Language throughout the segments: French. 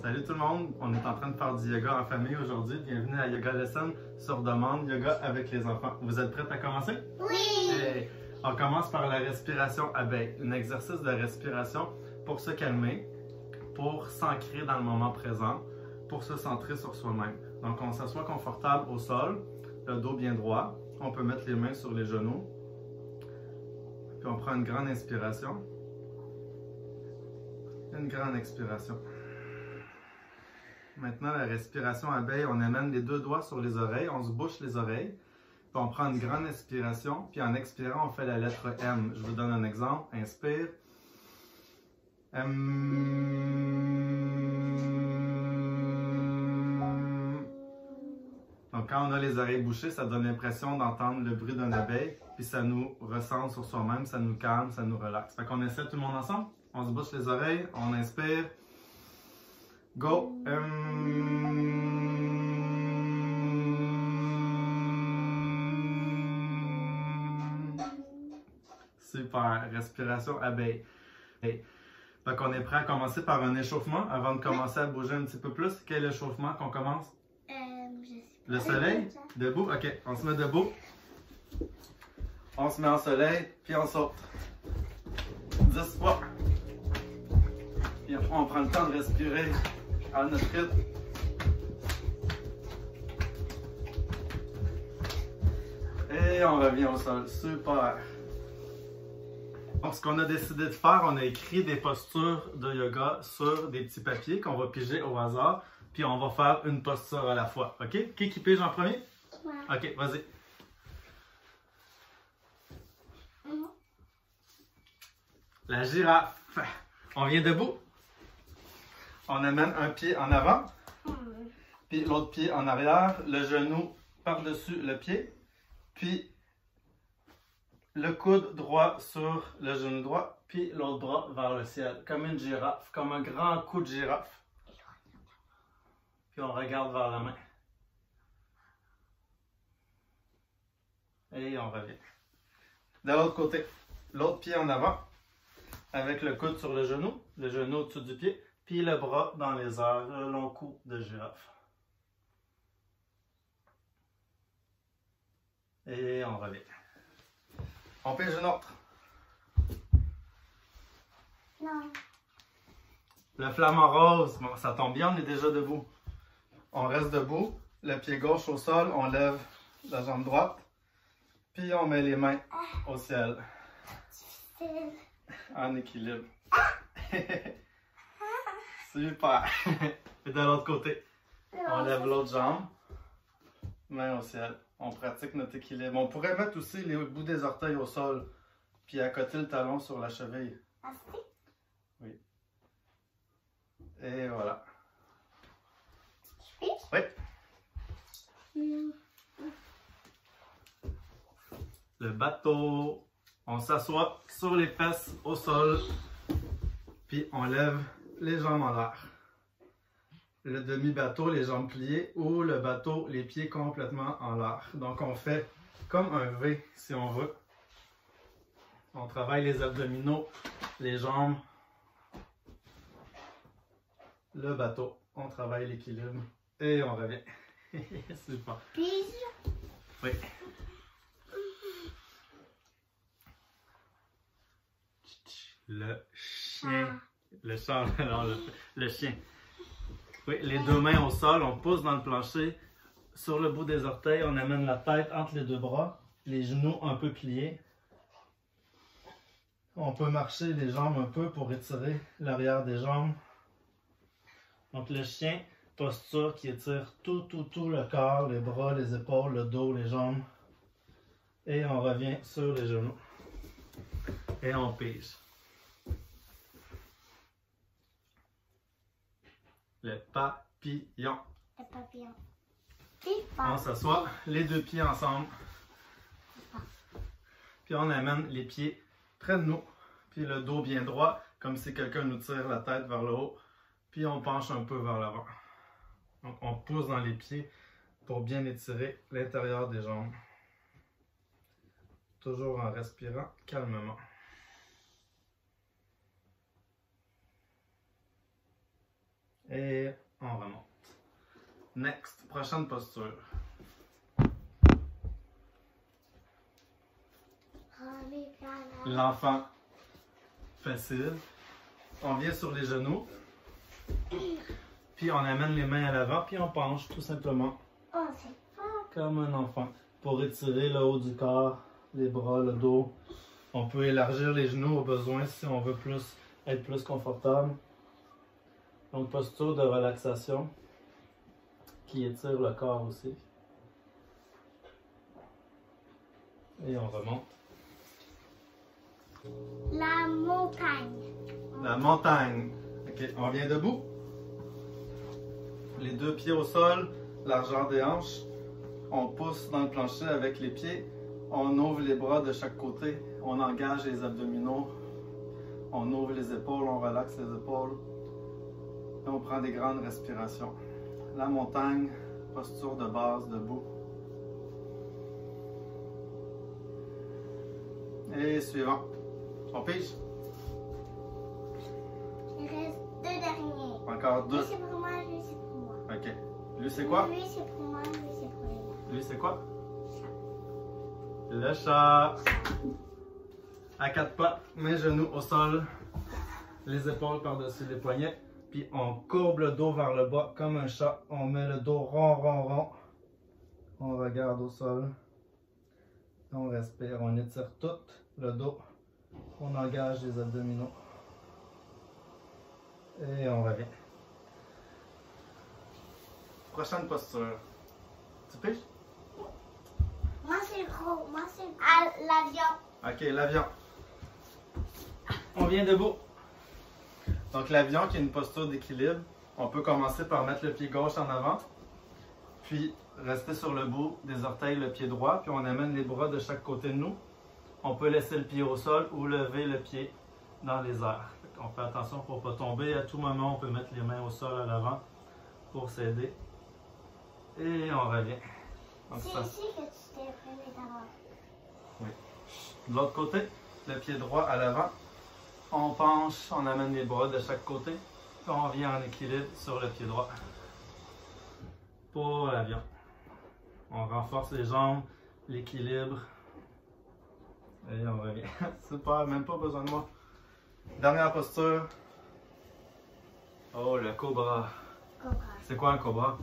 Salut tout le monde, on est en train de faire du yoga en famille aujourd'hui. Bienvenue à Yoga Lesson sur demande, yoga avec les enfants. Vous êtes prêts à commencer? Oui! Et on commence par la respiration abeille, un exercice de respiration pour se calmer, pour s'ancrer dans le moment présent, pour se centrer sur soi-même. Donc on s'assoit confortable au sol, le dos bien droit, on peut mettre les mains sur les genoux, puis on prend une grande inspiration, une grande expiration. Maintenant, la respiration abeille, on amène les deux doigts sur les oreilles, on se bouche les oreilles, puis on prend une grande inspiration, puis en expirant, on fait la lettre M. Je vous donne un exemple. Inspire. M. Donc, quand on a les oreilles bouchées, ça donne l'impression d'entendre le bruit d'une abeille, puis ça nous recentre sur soi-même, ça nous calme, ça nous relaxe. Fait qu'on essaie tout le monde ensemble. On se bouche les oreilles, on inspire. Go! Super! Respiration abeille. Fait qu'on est prêt à commencer par un échauffement avant de commencer à bouger un petit peu plus. Quel échauffement qu'on commence? Je sais pas. Le soleil? Debout? Ok, on se met debout. On se met en soleil, puis on saute. 10 fois. Puis après, on prend le temps de respirer à notre rythme. Et on revient au sol. Super! Donc, ce qu'on a décidé de faire, on a écrit des postures de yoga sur des petits papiers qu'on va piger au hasard. Puis on va faire une posture à la fois. OK? Qui pige en premier? Ouais. OK, vas-y. La girafe. On vient debout. On amène un pied en avant. Puis l'autre pied en arrière. Le genou par-dessus le pied. Puis le coude droit sur le genou droit. Puis l'autre bras vers le ciel. Comme une girafe. Comme un grand coup de girafe. Puis on regarde vers la main. Et on revient. De l'autre côté, l'autre pied en avant, avec le coude sur le genou au-dessus du pied, puis le bras dans les airs, le long cou de girafe. Et on revient. On pige une autre. Non. Le flamant rose, bon, ça tombe bien, on est déjà debout. On reste debout, le pied gauche au sol, on lève la jambe droite, puis on met les mains au ciel. En équilibre. Super! Et de l'autre côté, on lève l'autre jambe, main au ciel. On pratique notre équilibre. On pourrait mettre aussi les bouts des orteils au sol, puis accoter le talon sur la cheville. Oui. Et voilà. Oui. Le bateau. On s'assoit sur les fesses au sol, puis on lève les jambes en l'air. Le demi-bateau, les jambes pliées, ou le bateau, les pieds complètement en l'air. Donc on fait comme un V si on veut. On travaille les abdominaux, les jambes, le bateau. On travaille l'équilibre et on revient. Super. Oui. Le chien. Le chat, non, le chien. Oui, les deux mains au sol, on pousse dans le plancher. Sur le bout des orteils, on amène la tête entre les deux bras, les genoux un peu pliés. On peut marcher les jambes un peu pour étirer l'arrière des jambes. Donc le chien, posture qui étire tout le corps, les bras, les épaules, le dos, les jambes. Et on revient sur les genoux. Et on pige. Le papillon. Le papillon. On s'assoit, les deux pieds ensemble. Puis on amène les pieds près de nous. Puis le dos bien droit, comme si quelqu'un nous tire la tête vers le haut. Puis on penche un peu vers l'avant. Donc on pousse dans les pieds pour bien étirer l'intérieur des jambes. Toujours en respirant calmement. Et on remonte. Next, prochaine posture. L'enfant facile. On vient sur les genoux. Puis on amène les mains à l'avant, puis on penche tout simplement. Oh, c'est fort. Comme un enfant. Pour étirer le haut du corps, les bras, le dos. On peut élargir les genoux au besoin si on veut être plus confortable. Donc posture de relaxation qui étire le corps aussi. Et on remonte. La montagne. La montagne. Ok, on vient debout. Les deux pieds au sol, largeur des hanches. On pousse dans le plancher avec les pieds. On ouvre les bras de chaque côté. On engage les abdominaux. On ouvre les épaules, on relaxe les épaules. Et on prend des grandes respirations. La montagne, posture de base, debout. Et suivant. On pige. Il reste deux derniers. Encore deux. Lui, c'est pour moi, lui, c'est pour moi. Ok. Lui, c'est quoi? Lui, c'est pour moi, lui, c'est pour les gars. Lui, c'est quoi? Le chat. À quatre pattes, mes genoux au sol, les épaules par-dessus les poignets, puis on courbe le dos vers le bas comme un chat. On met le dos rond, rond, rond. On regarde au sol. On respire, on étire tout le dos. On engage les abdominaux. Et on revient. Prochaine posture. Tu piges? Moi, c'est le gros. Moi, c'est l'avion. Ok, l'avion. On vient debout. Donc l'avion qui est une posture d'équilibre. On peut commencer par mettre le pied gauche en avant. Puis rester sur le bout des orteils, le pied droit. Puis on amène les bras de chaque côté de nous. On peut laisser le pied au sol ou lever le pied dans les airs. On fait attention pour ne pas tomber. À tout moment, on peut mettre les mains au sol à l'avant pour s'aider. Et on revient. C'est ici que tu t'es fait d'abord. Oui. De l'autre côté, le pied droit à l'avant. On penche, on amène les bras de chaque côté. Puis on vient en équilibre sur le pied droit. Pour l'avion. On renforce les jambes, l'équilibre. Et on revient. Super, même pas besoin de moi. Dernière posture. Oh, le cobra. Cobra. C'est quoi un cobra?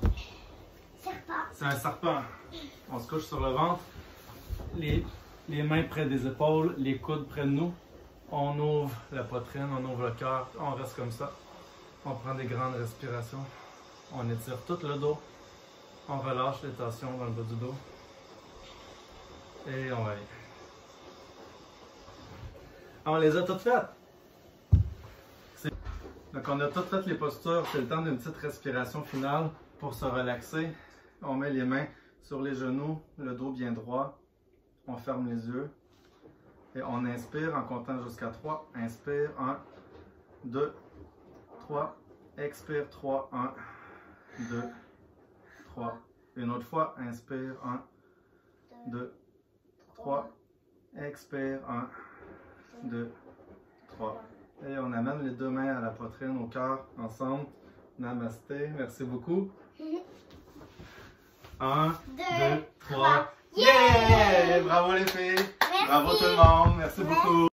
Serpent. C'est un serpent. On se couche sur le ventre. Les mains près des épaules, les coudes près de nous. On ouvre la poitrine, on ouvre le cœur. On reste comme ça. On prend des grandes respirations. On étire tout le dos. On relâche les tensions dans le bas du dos. Et on revient. On les a toutes faites. Donc on a toutes fait les postures. C'est le temps d'une petite respiration finale pour se relaxer. On met les mains sur les genoux, le dos bien droit. On ferme les yeux. Et on inspire en comptant jusqu'à 3. Inspire, 1, 2, 3. Expire, 3, 1, 2, 3. Une autre fois, inspire, 1, 2, 3. Expire, 1, 2, 3. Et on amène les deux mains à la poitrine, au cœur, ensemble. Namasté, merci beaucoup. 1, 2, 3. Yeah! Bravo les filles! Merci. Bravo tout le monde! Merci beaucoup!